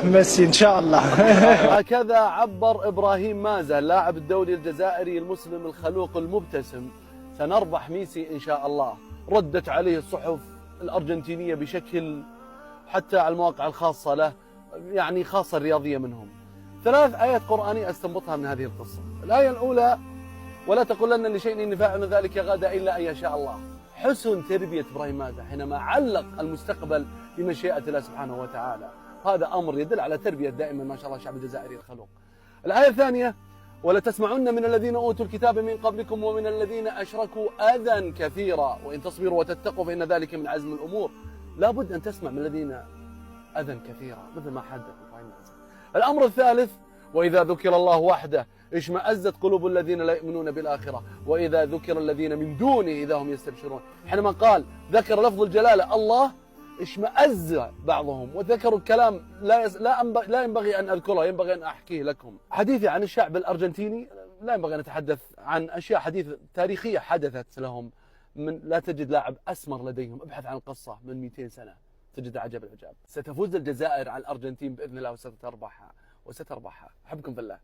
ميسي إن شاء الله. هكذا عبر إبراهيم مازة اللاعب الدولي الجزائري المسلم الخلوق المبتسم: سنربح ميسي إن شاء الله. ردت عليه الصحف الأرجنتينية بشكل حتى على المواقع الخاصة له، يعني خاصة الرياضية منهم. 3 آيات قرآنية أستنبطها من هذه القصة. الآية الأولى: ولا تقولن لشيء إني فاعل ذلك غدا إلا أن يشاء الله. حسن تربية إبراهيم مازة حينما علق المستقبل بمشيئة الله سبحانه وتعالى، هذا أمر يدل على تربية دائما ما شاء الله الشعب الجزائري الخلوق. الآية الثانية: ولتسمعن من الذين أوتوا الكتاب من قبلكم ومن الذين أشركوا أذى كثيرا وإن تصبروا وتتقوا فإن ذلك من عزم الأمور. لابد أن تسمع من الذين أذى كثيرا مثل ما حدث إبراهيم مازة. الأمر الثالث: وإذا ذكر الله وحده اشمأزت قلوب الذين لا يؤمنون بالآخرة وإذا ذكر الذين من دونه إذا هم يستبشرون. حينما قال ذكر لفظ الجلالة الله اشمأز بعضهم وذكروا الكلام لا ينبغي أن أذكره، ينبغي أن أحكيه لكم. حديثي عن الشعب الأرجنتيني لا ينبغي أن نتحدث عن أشياء حديث تاريخية حدثت لهم. لا تجد لاعب أسمر لديهم، ابحث عن القصة من 200 سنة تجد عجب العجاب. ستفوز الجزائر على الأرجنتين بإذن الله وستربحها. أحبكم في الله.